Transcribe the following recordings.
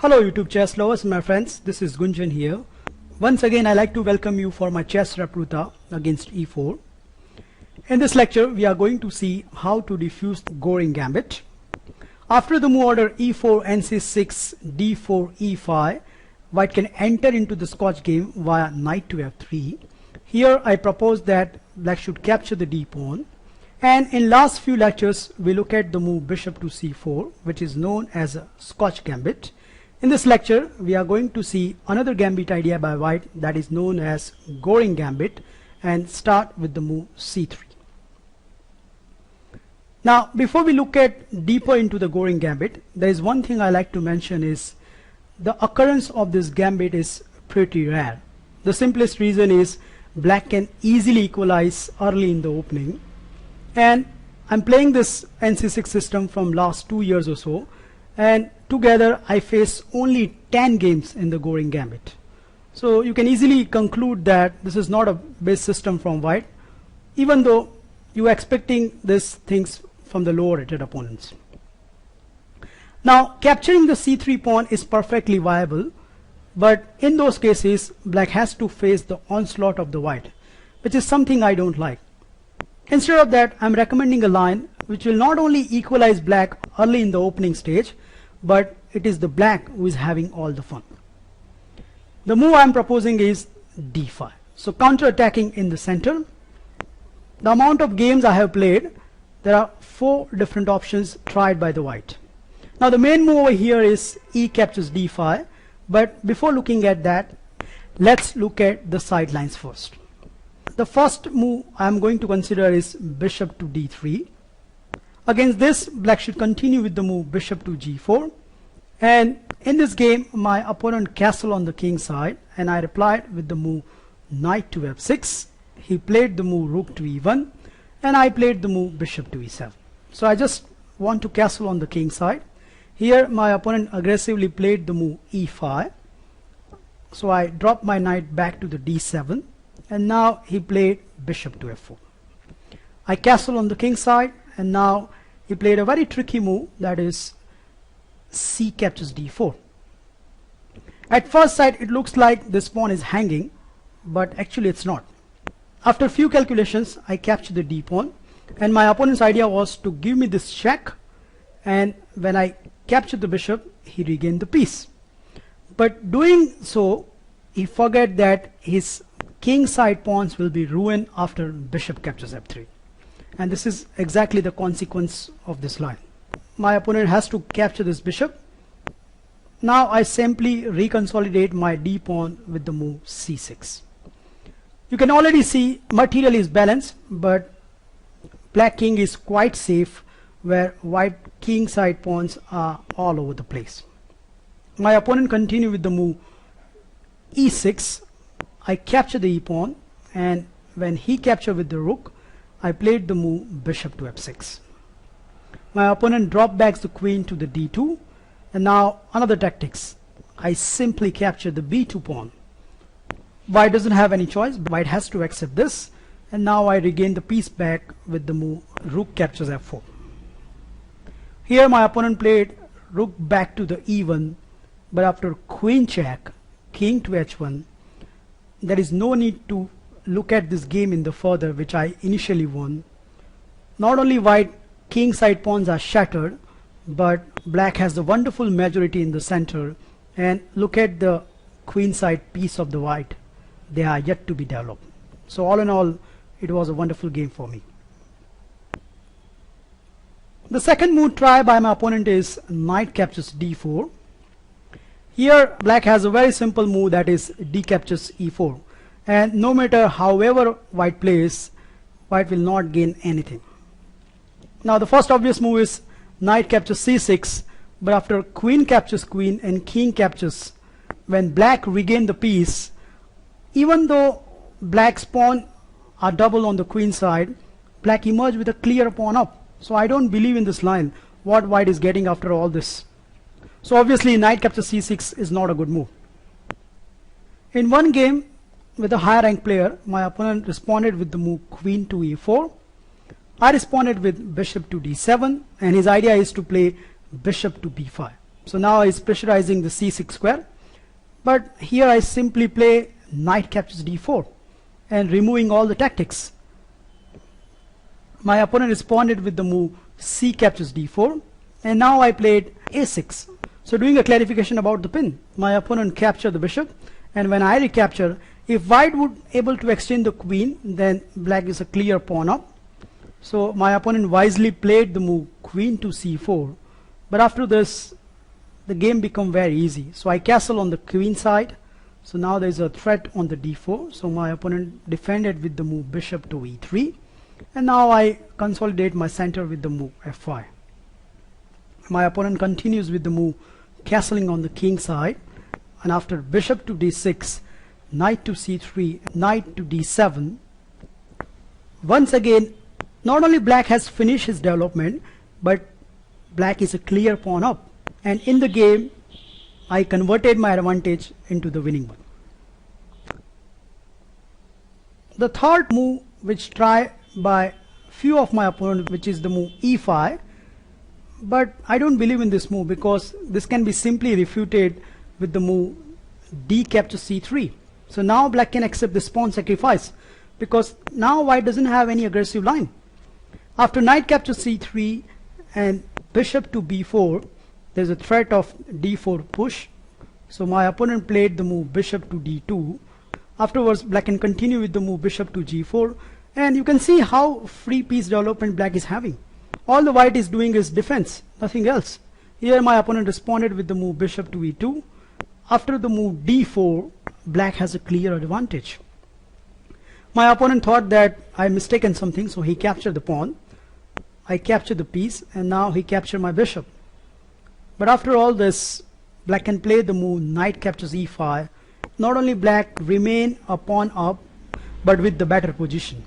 Hello YouTube chess lovers, my friends, this is Gunjan here. Once again I like to welcome you for my chess repertoire against e4. In this lecture we are going to see how to defuse Goring Gambit. After the move order e4, nc6, d4, e5, white can enter into the Scotch game via knight to f3. Here I propose that black should capture the d pawn, and in last few lectures we look at the move bishop to c4, which is known as a Scotch Gambit. In this lecture we are going to see another gambit idea by white that is known as Goring Gambit, and start with the move c3. Now before we look at deeper into the Goring Gambit, there is one thing I like to mention is the occurrence of this gambit is pretty rare. The simplest reason is black can easily equalize early in the opening, and I'm playing this Nc6 system from last 2 years or so, and together I face only 10 games in the Goring Gambit. So you can easily conclude that this is not a base system from white, even though you are expecting these things from the lower rated opponents. Now capturing the c3 pawn is perfectly viable, but in those cases black has to face the onslaught of the white, which is something I don't like. Instead of that, I'm recommending a line which will not only equalize black early in the opening stage, but it is the black who is having all the fun. The move I'm proposing is d5. So counter-attacking in the center. The amount of games I have played, there are 4 different options tried by the white. Now the main move over here is e captures d5, but before looking at that, let's look at the sidelines first. The first move I'm going to consider is bishop to d3. Against this, black should continue with the move bishop to g4, and in this game my opponent castled on the king side and I replied with the move knight to f6. He played the move rook to e1 and I played the move bishop to e7. So I just want to castle on the king side. Here my opponent aggressively played the move e5, so I dropped my knight back to the d7, and now he played bishop to f4. I castle on the king side, and now he played a very tricky move, that is c captures d4. At first sight it looks like this pawn is hanging, but actually it's not. After a few calculations I captured the d pawn, and my opponent's idea was to give me this check, and when I captured the bishop he regained the piece. But doing so he forgot that his king side pawns will be ruined after bishop captures f3, and this is exactly the consequence of this line. My opponent has to capture this bishop. Now I simply reconsolidate my d pawn with the move c6. You can already see material is balanced, but black king is quite safe, where white king side pawns are all over the place. My opponent continued with the move e6. I capture the e pawn, and when he captured with the rook, I played the move bishop to f6. My opponent dropped back the queen to the d2, and now another tactics. I simply capture the b2 pawn. White doesn't have any choice, white has to accept this, and now I regain the piece back with the move rook captures f4. Here my opponent played rook back to the e1, but after queen check, king to h1, there is no need to look at this game in the further, which I initially won. Not only white king side pawns are shattered, but black has the wonderful majority in the center, and look at the queen side piece of the white, they are yet to be developed. So all in all, it was a wonderful game for me. The second move tried by my opponent is knight captures d4. Here black has a very simple move, that is d captures e4, and no matter however white plays, white will not gain anything. Now the first obvious move is knight captures c6, but after queen captures queen and king captures, when black regained the piece, even though black's pawn are double on the queen side, black emerged with a clear pawn up. So I don't believe in this line, what white is getting after all this. So obviously knight captures c6 is not a good move. In one game with a higher ranked player, my opponent responded with the move queen to e4. I responded with bishop to d7, and his idea is to play bishop to b5. So now he's pressurizing the c6 square, but here I simply play knight captures d4 and removing all the tactics. My opponent responded with the move c captures d4, and now I played a6. So doing a clarification about the pin, my opponent captured the bishop, and when I recapture, if white would able to exchange the queen, then black is a clear pawn up. So my opponent wisely played the move queen to c4, but after this the game become very easy. So I castle on the queen side, so now there is a threat on the d4, so my opponent defended with the move bishop to e3, and now I consolidate my center with the move f5. My opponent continues with the move castling on the king side, and after bishop to d6, knight to c3, knight to d7, once again not only black has finished his development, but black is a clear pawn up, and in the game I converted my advantage into the winning one. The third move which tried by few of my opponents, which is the move e5, but I don't believe in this move because this can be simply refuted with the move d captures c3. So now black can accept this pawn sacrifice because now white doesn't have any aggressive line. After knight captures c3 and bishop to b4, there's a threat of d4 push. So my opponent played the move bishop to d2. Afterwards black can continue with the move bishop to g4, and you can see how free piece development black is having. All the white is doing is defense, nothing else. Here my opponent responded with the move bishop to e2. After the move d4, black has a clear advantage. My opponent thought that I mistaken something, so he captured the pawn. I captured the piece, and now he captured my bishop. But after all this, black can play the move knight captures e5. Not only black remain a pawn up, but with the better position.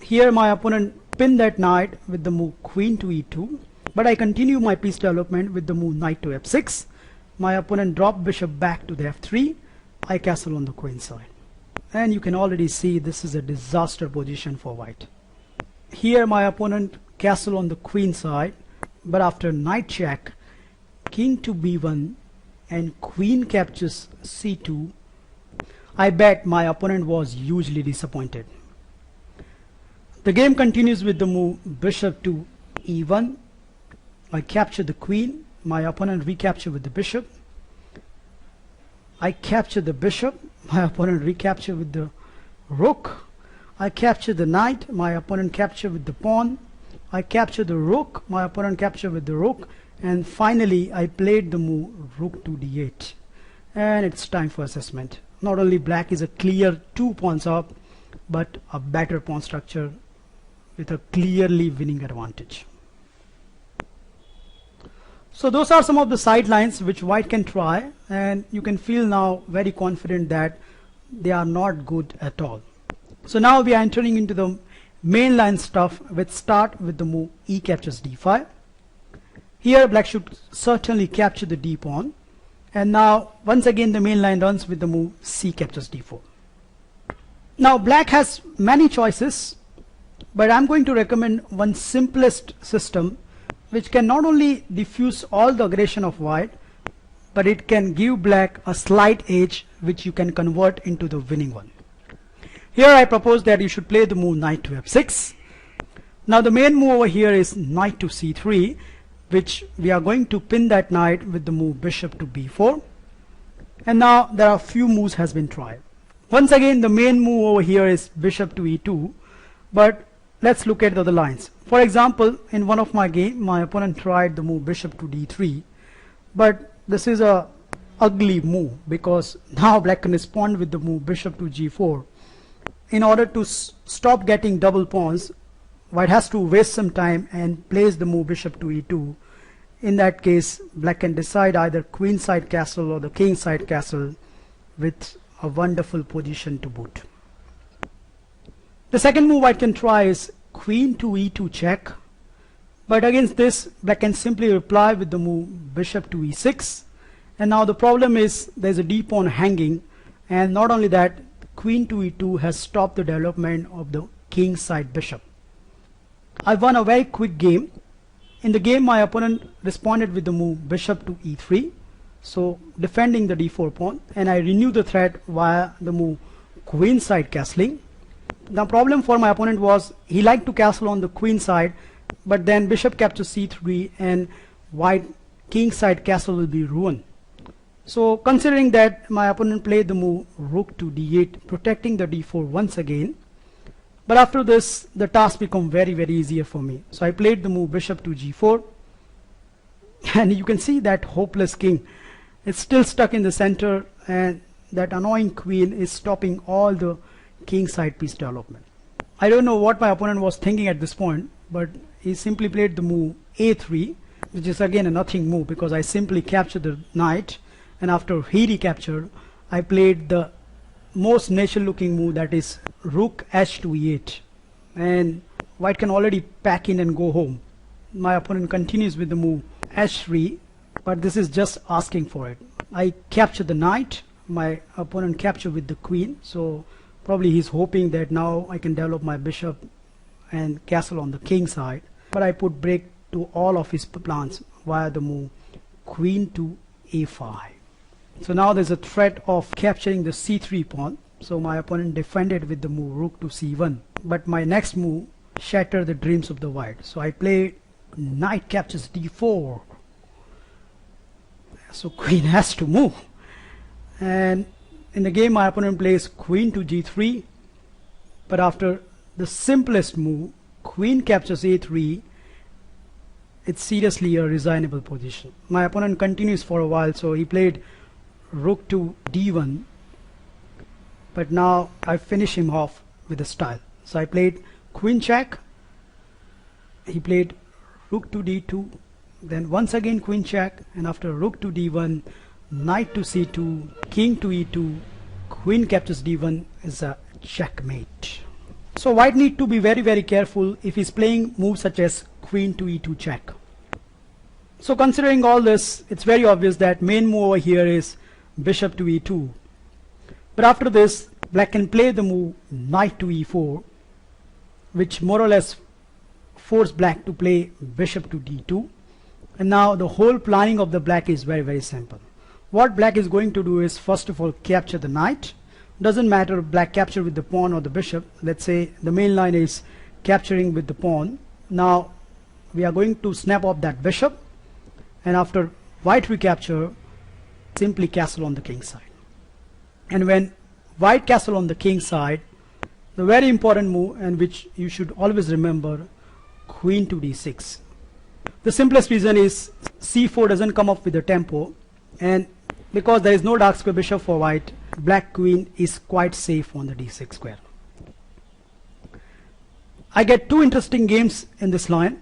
Here my opponent pinned that knight with the move queen to e2, but I continue my piece development with the move knight to f6. My opponent dropped bishop back to the f3. I castle on the queen side, and you can already see this is a disaster position for white. Here my opponent castle on the queen side, but after knight check, king to b1 and queen captures c2, I bet my opponent was hugely disappointed. The game continues with the move bishop to e1. I capture the queen. My opponent recapture with the bishop. I capture the bishop. My opponent recapture with the rook. I capture the knight. My opponent capture with the pawn. I capture the rook. My opponent capture with the rook. And finally I played the move rook to d8. And it's time for assessment. Not only black is a clear 2 pawns up, but a better pawn structure with a clearly winning advantage. So those are some of the sidelines which white can try, and you can feel now very confident that they are not good at all. So now we are entering into the mainline stuff, which start with the move e captures d5. Here black should certainly capture the d pawn, and now once again the main line runs with the move c captures d4. Now black has many choices, but I'm going to recommend one simplest system which can not only diffuse all the aggression of white, but it can give black a slight edge which you can convert into the winning one. Here I propose that you should play the move knight to f6. Now the main move over here is knight to c3, which we are going to pin that knight with the move bishop to b4. And now there are few moves has been tried. Once again the main move over here is bishop to e2, but let's look at the other lines. For example, in one of my game, my opponent tried the move bishop to d3, but this is a ugly move because now black can respond with the move bishop to g4. In order to stop getting double pawns, white has to waste some time and place the move bishop to e2. In that case, black can decide either queen side castle or the king side castle with a wonderful position to boot. The second move white can try is queen to e2 check, but against this black can simply reply with the move bishop to e6, and now the problem is there's a d pawn hanging, and not only that, queen to e2 has stopped the development of the king side bishop. I won a very quick game. In the game, my opponent responded with the move bishop to e3, so defending the d4 pawn, and I renew the threat via the move queen side castling. The problem for my opponent was he liked to castle on the queen side, but then bishop captures c3 and white king side castle will be ruined. So considering that, my opponent played the move rook to d8, protecting the d4 once again. But after this, the task became very easier for me. So I played the move bishop to g4, and you can see that hopeless king. It's still stuck in the center, and that annoying queen is stopping all the king side piece development. I don't know what my opponent was thinking at this point, but he simply played the move a3, which is again a nothing move because I simply captured the knight, and after he recaptured, I played the most natural looking move, that is rook h to e8, and white can already pack in and go home. My opponent continues with the move h3, but this is just asking for it. I capture the knight, my opponent captured with the queen, so probably he's hoping that now I can develop my bishop and castle on the king side, but I put break to all of his plans via the move queen to a5. So now there's a threat of capturing the c3 pawn, so my opponent defended with the move rook to c1, but my next move shattered the dreams of the white, so I played knight captures d4, so queen has to move, and in the game my opponent plays queen to g3, but after the simplest move queen captures a3, it's seriously a resignable position. My opponent continues for a while, so he played rook to d1, but now I finish him off with a style. So I played queen check, he played rook to d2, then once again queen check, and after rook to d1, knight to c2, king to e2, queen captures d1 is a checkmate. So white need to be very careful if he's playing moves such as queen to e2 check. So considering all this, it's very obvious that main move over here is bishop to e2, but after this black can play the move knight to e4, which more or less force black to play bishop to d2, and now the whole planning of the black is very simple. What black is going to do is first of all capture the knight. Doesn't matter black capture with the pawn or the bishop. Let's say the main line is capturing with the pawn. Now we are going to snap off that bishop, and after white recapture, simply castle on the king side. And when white castle on the king side, the very important move, and which you should always remember, queen to d6. The simplest reason is c4 doesn't come up with the tempo, and because there is no dark square bishop for white, black queen is quite safe on the d6 square. I get two interesting games in this line,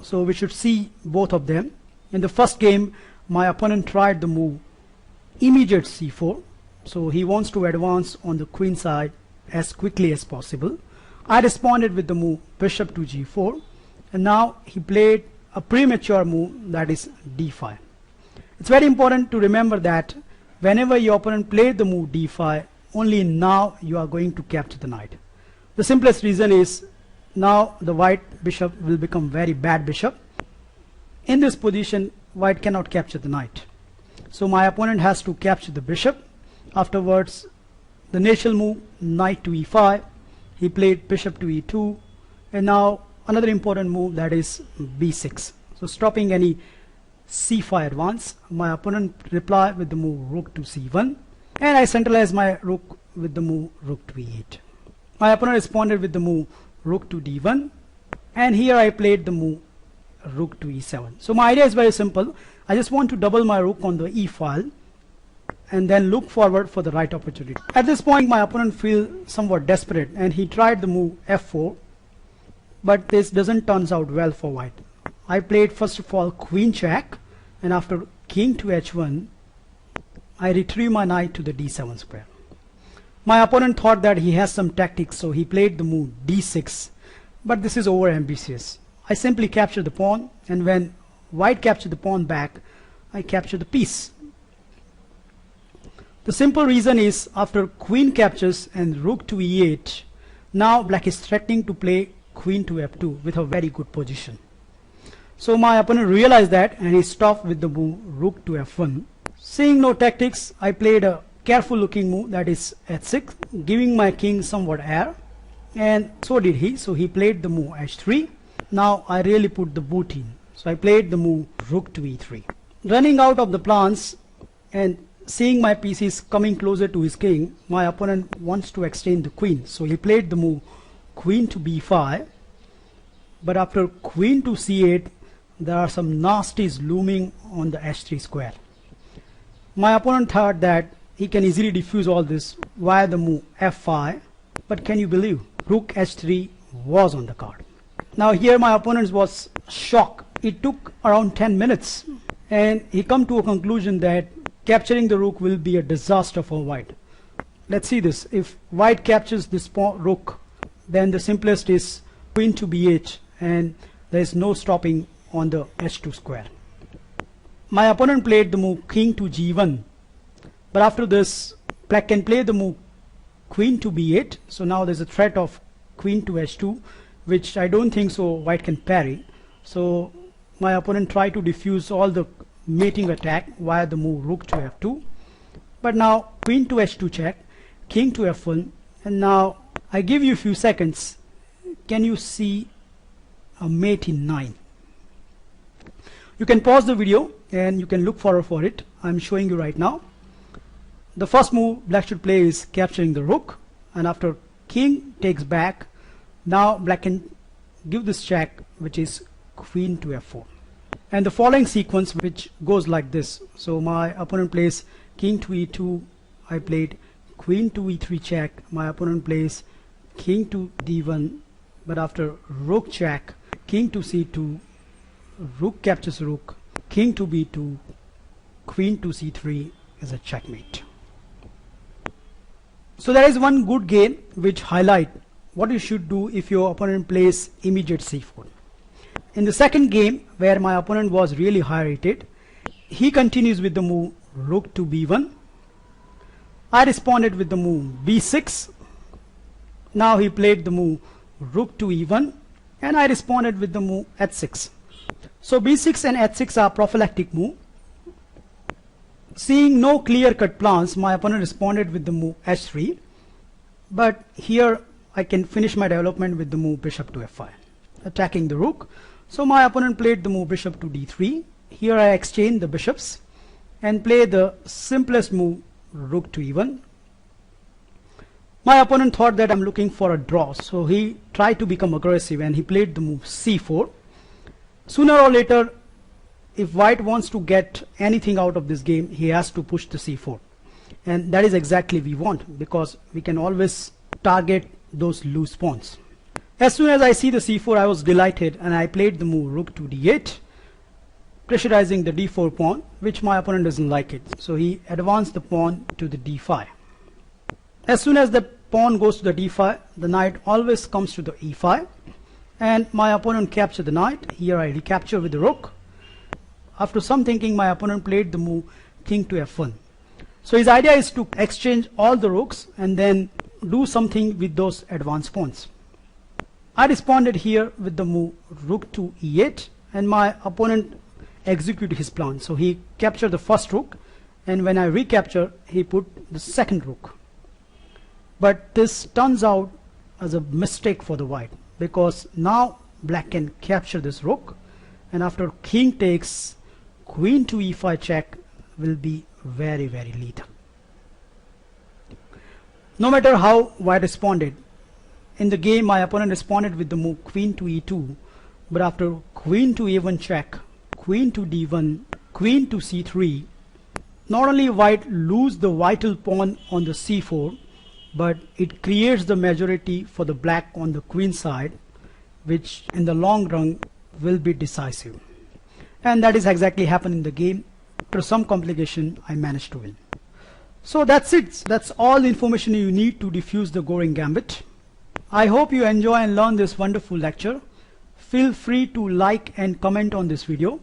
so we should see both of them. In the first game, my opponent tried the move immediate c4, so he wants to advance on the queen side as quickly as possible. I responded with the move bishop to g4, and now he played a premature move, that is d5. It's very important to remember that whenever your opponent played the move d5, only now you are going to capture the knight. The simplest reason is now the white bishop will become very bad bishop. In this position, white cannot capture the knight, so my opponent has to capture the bishop. Afterwards, the natural move knight to e5, he played bishop to e2, and now another important move, that is b6, so stopping any c5 advance. My opponent replied with the move rook to c1, and I centralized my rook with the move rook to e8. My opponent responded with the move rook to d1, and here I played the move rook to e7. So my idea is very simple. I just want to double my rook on the e file and then look forward for the right opportunity. At this point, my opponent feels somewhat desperate, and he tried the move f4, but this doesn't turn out well for white. I played first of all queen check, and after king to h1, I retrieve my knight to the d7 square. My opponent thought that he has some tactics, so he played the move d6, but this is over ambitious. I simply capture the pawn, and when white captured the pawn back, I capture the piece. The simple reason is after queen captures and rook to e8, now black is threatening to play queen to f2 with a very good position. So my opponent realized that and he stopped with the move rook to f1. Seeing no tactics, I played a careful looking move, that is h6, giving my king somewhat air, and so did he. So he played the move h3. Now I really put the boot in, so I played the move rook to e3. Running out of the plans and seeing my pieces coming closer to his king, my opponent wants to exchange the queen, so he played the move queen to b5. But after queen to c8, there are some nasties looming on the h3 square. My opponent thought that he can easily defuse all this via the move f5, but can you believe, rook h3 was on the card. Now here my opponent was shocked. It took around 10 minutes and he come to a conclusion that capturing the rook will be a disaster for white. Let's see this. If white captures this rook, then the simplest is queen to b8 and there is no stopping on the h2 square. My opponent played the move king to g1, but after this black can play the move queen to b8. So now there's a threat of queen to h2, which I don't think so white can parry. So my opponent tried to defuse all the mating attack via the move rook to f2. But now queen to h2 check, king to f1, and now I give you a few seconds. Can you see a mate in 9? You can pause the video and you can look forward for it. I'm showing you right now. The first move black should play is capturing the rook, and after king takes back, now black can give this check, which is queen to f4. And the following sequence which goes like this. So my opponent plays king to e2, I played queen to e3 check, my opponent plays king to d1, but after rook check, king to c2, rook captures rook, king to b2, queen to c3 is a checkmate. So there is one good game which highlight what you should do if your opponent plays immediate c4. In the second game, where my opponent was really high rated, he continues with the move rook to b1. I responded with the move b6. Now he played the move rook to e1 and I responded with the move h6. So b6 and h6 are prophylactic move. Seeing no clear-cut plans, my opponent responded with the move h3. But here I can finish my development with the move bishop to f5, attacking the rook. So my opponent played the move bishop to d3. Here I exchange the bishops and play the simplest move rook to e1. My opponent thought that I'm looking for a draw, so he tried to become aggressive and he played the move c4. Sooner or later, if white wants to get anything out of this game, he has to push the c4, and that is exactly we want, because we can always target those loose pawns. As soon as I see the c4, I was delighted and I played the move rook to d8, pressurizing the d4 pawn, which my opponent doesn't like it, so he advanced the pawn to the d5. As soon as the pawn goes to the d5, the knight always comes to the e5, and my opponent captured the knight. Here I recapture with the rook. After some thinking, my opponent played the move king to f1. So his idea is to exchange all the rooks and then do something with those advanced pawns. I responded here with the move rook to e8, and my opponent executed his plan. So he captured the first rook, and when I recapture, he put the second rook. But this turns out as a mistake for the white, because now black can capture this rook, and after king takes, queen to e5 check will be very, very lethal. No matter how white responded, in the game my opponent responded with the move queen to e2, but after queen to a1 check, queen to d1, queen to c3, not only white lose the vital pawn on the c4, but it creates the majority for the black on the queen side, which in the long run will be decisive. And that is exactly happened in the game. After some complication, I managed to win. So that's it. That's all the information you need to defuse the Goring Gambit. I hope you enjoy and learn this wonderful lecture. Feel free to like and comment on this video,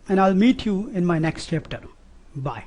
and I'll meet you in my next chapter. Bye.